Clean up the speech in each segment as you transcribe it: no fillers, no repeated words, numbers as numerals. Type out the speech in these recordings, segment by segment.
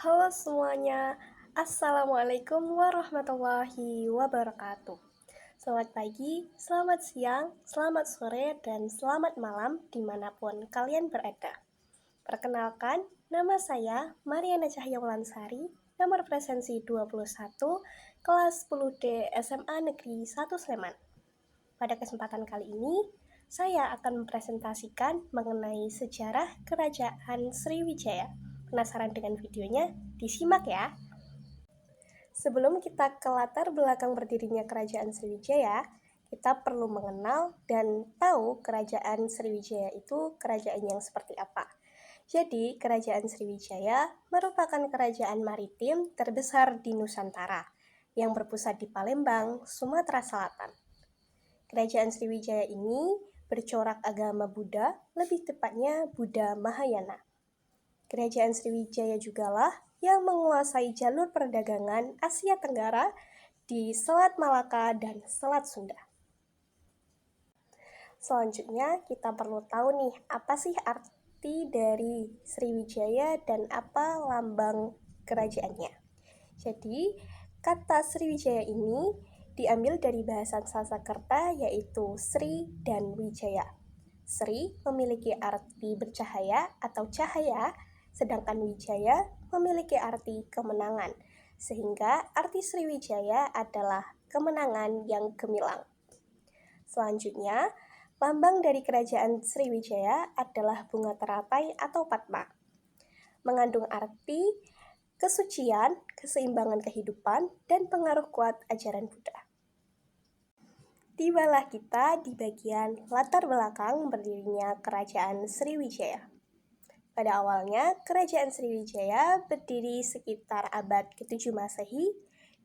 Halo semuanya, Assalamualaikum warahmatullahi wabarakatuh. Selamat pagi, selamat siang, selamat sore, dan selamat malam dimanapun kalian berada. Perkenalkan, nama saya Mariana Cahya Wulansari, nomor presensi 21, kelas 10D SMA Negeri 1 Sleman. Pada kesempatan kali ini, saya akan mempresentasikan mengenai sejarah Kerajaan Sriwijaya. Penasaran dengan videonya? Disimak ya! Sebelum kita ke latar belakang berdirinya Kerajaan Sriwijaya, kita perlu mengenal dan tahu Kerajaan Sriwijaya itu kerajaan yang seperti apa. Jadi, Kerajaan Sriwijaya merupakan kerajaan maritim terbesar di Nusantara yang berpusat di Palembang, Sumatera Selatan. Kerajaan Sriwijaya ini bercorak agama Buddha, lebih tepatnya Buddha Mahayana. Kerajaan Sriwijaya jugalah yang menguasai jalur perdagangan Asia Tenggara di Selat Malaka dan Selat Sunda. Selanjutnya, kita perlu tahu nih, apa sih arti dari Sriwijaya dan apa lambang kerajaannya. Jadi, kata Sriwijaya ini diambil dari bahasa Sanskerta yaitu Sri dan Wijaya. Sri memiliki arti bercahaya atau cahaya, sedangkan Wijaya memiliki arti kemenangan, sehingga arti Sriwijaya adalah kemenangan yang gemilang. Selanjutnya, lambang dari kerajaan Sriwijaya adalah bunga teratai atau Padma, mengandung arti kesucian, keseimbangan kehidupan, dan pengaruh kuat ajaran Buddha. Tibalah kita di bagian latar belakang berdirinya Kerajaan Sriwijaya. Pada awalnya, Kerajaan Sriwijaya berdiri sekitar abad ke-7 Masehi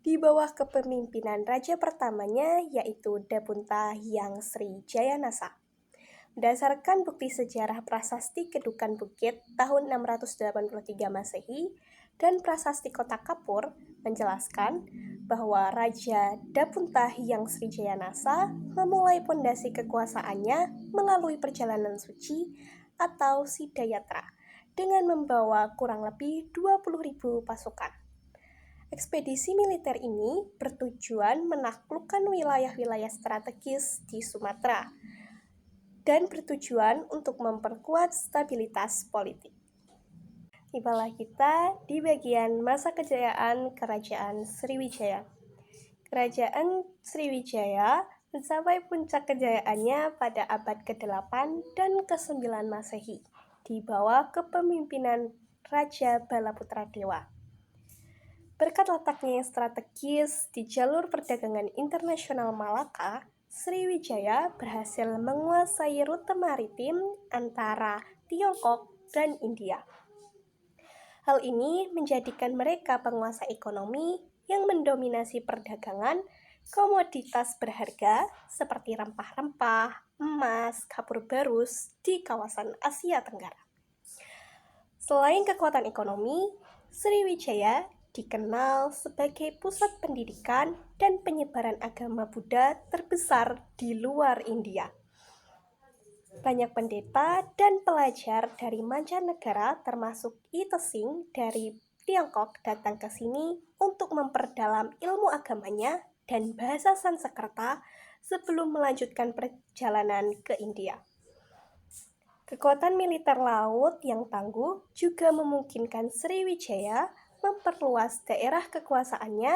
di bawah kepemimpinan raja pertamanya yaitu Dapunta Hyang Sri Jayanasa. Berdasarkan bukti sejarah Prasasti Kedukan Bukit tahun 683 Masehi dan Prasasti Kota Kapur menjelaskan bahwa Raja Dapunta Hyang Sri Jayanasa memulai pondasi kekuasaannya melalui perjalanan suci atau Sidayatra dengan membawa kurang lebih 20.000 pasukan. Ekspedisi militer ini bertujuan menaklukkan wilayah-wilayah strategis di Sumatera dan bertujuan untuk memperkuat stabilitas politik. Tibalah kita di bagian masa kejayaan Kerajaan Sriwijaya. Kerajaan Sriwijaya mencapai puncak kejayaannya pada abad ke-8 dan ke-9 Masehi di bawah kepemimpinan Raja Balaputra Dewa. Berkat letaknya yang strategis di jalur perdagangan internasional Malaka, Sriwijaya berhasil menguasai rute maritim antara Tiongkok dan India. Hal ini menjadikan mereka penguasa ekonomi yang mendominasi perdagangan komoditas berharga seperti rempah-rempah, emas, kapur barus di kawasan Asia Tenggara. Selain kekuatan ekonomi, Sriwijaya dikenal sebagai pusat pendidikan dan penyebaran agama Buddha terbesar di luar India. Banyak pendeta dan pelajar dari mancanegara termasuk I Tesing dari Tiongkok datang ke sini untuk memperdalam ilmu agamanya dan bahasa Sanskerta sebelum melanjutkan perjalanan ke India. Kekuatan militer laut yang tangguh juga memungkinkan Sriwijaya memperluas daerah kekuasaannya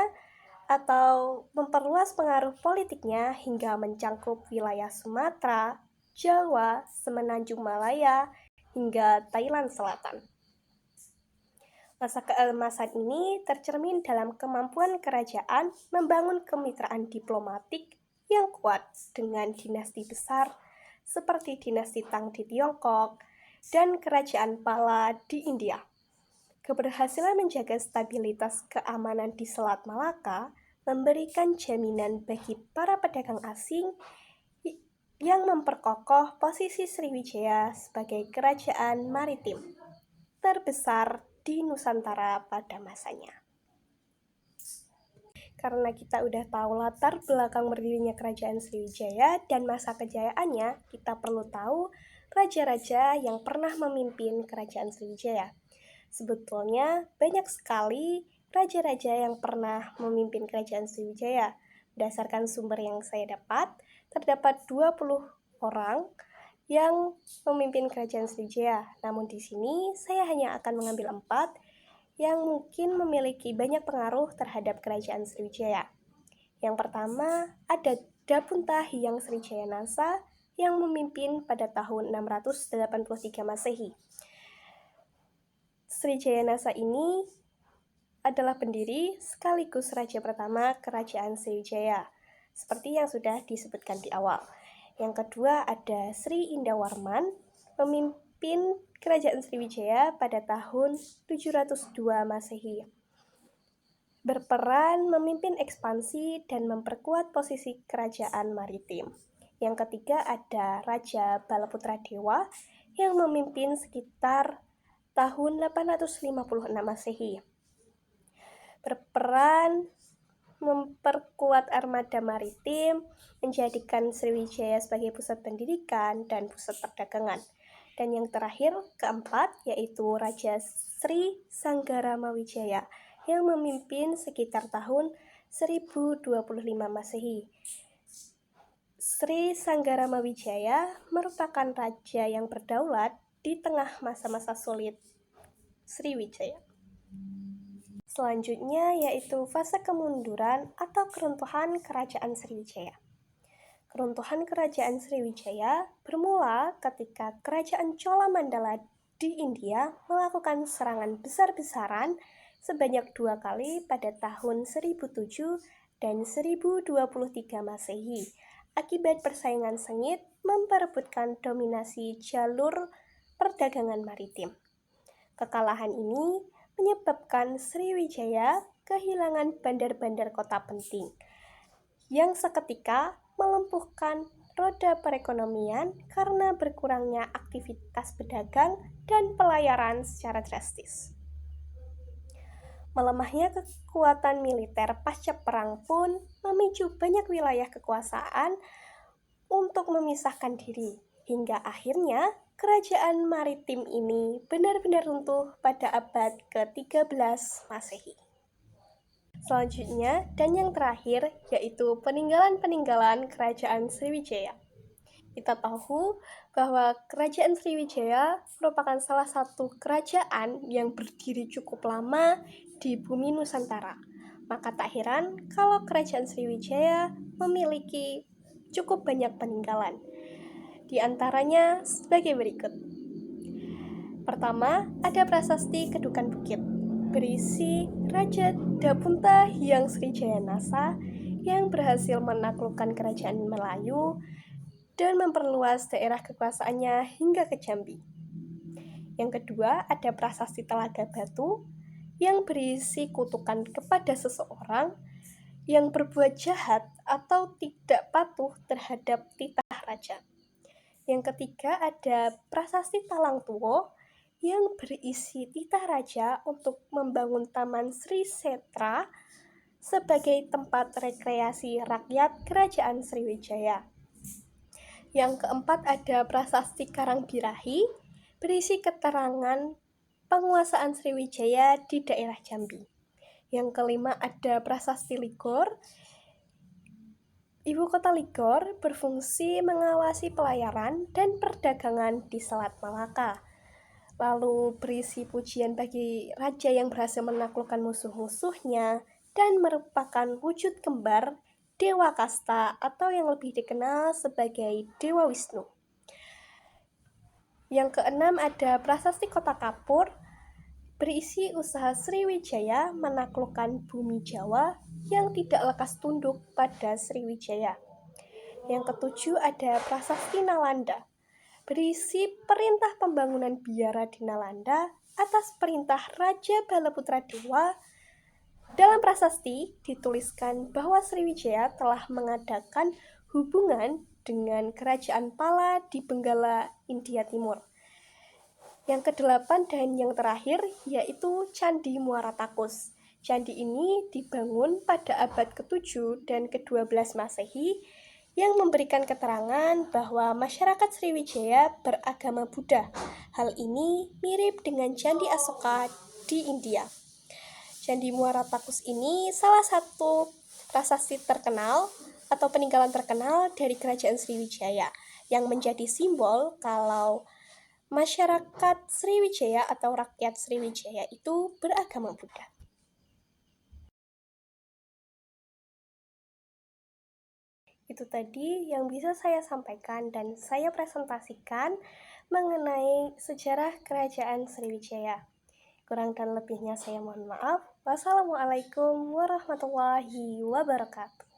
atau memperluas pengaruh politiknya hingga mencangkup wilayah Sumatera, Jawa, Semenanjung Malaya, hingga Thailand Selatan. Masa keemasan ini tercermin dalam kemampuan kerajaan membangun kemitraan diplomatik yang kuat dengan dinasti besar seperti dinasti Tang di Tiongkok dan kerajaan Pala di India. Keberhasilan menjaga stabilitas keamanan di Selat Malaka memberikan jaminan bagi para pedagang asing yang memperkokoh posisi Sriwijaya sebagai kerajaan maritim terbesar di Nusantara pada masanya. Karena kita udah tahu latar belakang berdirinya Kerajaan Sriwijaya dan masa kejayaannya, kita perlu tahu raja-raja yang pernah memimpin Kerajaan Sriwijaya. Sebetulnya banyak sekali raja-raja yang pernah memimpin kerajaan Sriwijaya. Berdasarkan sumber yang saya dapat, terdapat 20 orang yang memimpin kerajaan Sriwijaya. Namun di sini saya hanya akan mengambil 4 yang mungkin memiliki banyak pengaruh terhadap kerajaan Sriwijaya. Yang pertama ada Dapunta Hyang Srijaya Nasa yang memimpin pada tahun 683 Masehi. Srijaya Nasa ini adalah pendiri sekaligus raja pertama kerajaan Sriwijaya, seperti yang sudah disebutkan di awal. Yang kedua ada Sri Indawarman, pemimpin kerajaan Sriwijaya pada tahun 702 Masehi. Berperan memimpin ekspansi dan memperkuat posisi kerajaan maritim. Yang ketiga ada Raja Balaputra Dewa yang memimpin sekitar tahun 856 Masehi. Berperan memperkuat armada maritim, menjadikan Sriwijaya sebagai pusat pendidikan dan pusat perdagangan. Dan yang terakhir, keempat, yaitu Raja Sri Sanggarama Wijaya yang memimpin sekitar tahun 1025 Masehi. Sri Sanggarama Wijaya merupakan raja yang berdaulat di tengah masa-masa sulit Sriwijaya. Selanjutnya yaitu fase kemunduran atau keruntuhan kerajaan Sriwijaya. Keruntuhan kerajaan Sriwijaya bermula ketika kerajaan Cholamandala di India melakukan serangan besar-besaran sebanyak 2 kali pada tahun 1007 dan 1023 Masehi akibat persaingan sengit memperebutkan dominasi jalur perdagangan maritim. Kekalahan ini menyebabkan Sriwijaya kehilangan bandar-bandar kota penting yang seketika melumpuhkan roda perekonomian karena berkurangnya aktivitas pedagang dan pelayaran secara drastis. Melemahnya kekuatan militer pasca perang pun memicu banyak wilayah kekuasaan untuk memisahkan diri, hingga akhirnya kerajaan maritim ini benar-benar runtuh pada abad ke-13 Masehi. Selanjutnya, dan yang terakhir, yaitu peninggalan-peninggalan kerajaan Sriwijaya. Kita tahu bahwa kerajaan Sriwijaya merupakan salah satu kerajaan yang berdiri cukup lama di bumi Nusantara. Maka tak heran kalau kerajaan Sriwijaya memiliki cukup banyak peninggalan. Di antaranya sebagai berikut. Pertama, ada prasasti Kedukan Bukit, berisi Raja Dapunta Hyang Srijaya Nasa yang berhasil menaklukkan kerajaan Melayu dan memperluas daerah kekuasaannya hingga ke Jambi. Yang kedua, ada prasasti Telaga Batu yang berisi kutukan kepada seseorang yang berbuat jahat atau tidak patuh terhadap titah raja. Yang ketiga ada prasasti Talang Tuwo yang berisi titah raja untuk membangun Taman Sri Setra sebagai tempat rekreasi rakyat kerajaan Sriwijaya. Yang keempat ada prasasti Karangbirahi berisi keterangan penguasaan Sriwijaya di daerah Jambi. Yang kelima ada prasasti Ligor. Ibu kota Ligor berfungsi mengawasi pelayaran dan perdagangan di Selat Malaka. Lalu berisi pujian bagi raja yang berhasil menaklukkan musuh-musuhnya dan merupakan wujud kembar Dewa Kasta atau yang lebih dikenal sebagai Dewa Wisnu. Yang keenam ada prasasti Kota Kapur berisi usaha Sriwijaya menaklukkan bumi Jawa yang tidak lekas tunduk pada Sriwijaya. Yang ketujuh ada prasasti Nalanda, berisi perintah pembangunan biara di Nalanda atas perintah Raja Balaputra Dewa. Dalam prasasti dituliskan bahwa Sriwijaya telah mengadakan hubungan dengan kerajaan Pala di Benggala, India Timur. Yang kedelapan dan yang terakhir yaitu Candi Muara Takus. Candi ini dibangun pada abad ke-7 dan ke-12 Masehi yang memberikan keterangan bahwa masyarakat Sriwijaya beragama Buddha. Hal ini mirip dengan Candi Asoka di India. Candi Muara Takus ini salah satu prasasti terkenal atau peninggalan terkenal dari Kerajaan Sriwijaya yang menjadi simbol kalau masyarakat Sriwijaya atau rakyat Sriwijaya itu beragama Buddha. Itu tadi yang bisa saya sampaikan dan saya presentasikan mengenai sejarah Kerajaan Sriwijaya. Kurang dan lebihnya saya mohon maaf. Wassalamualaikum warahmatullahi wabarakatuh.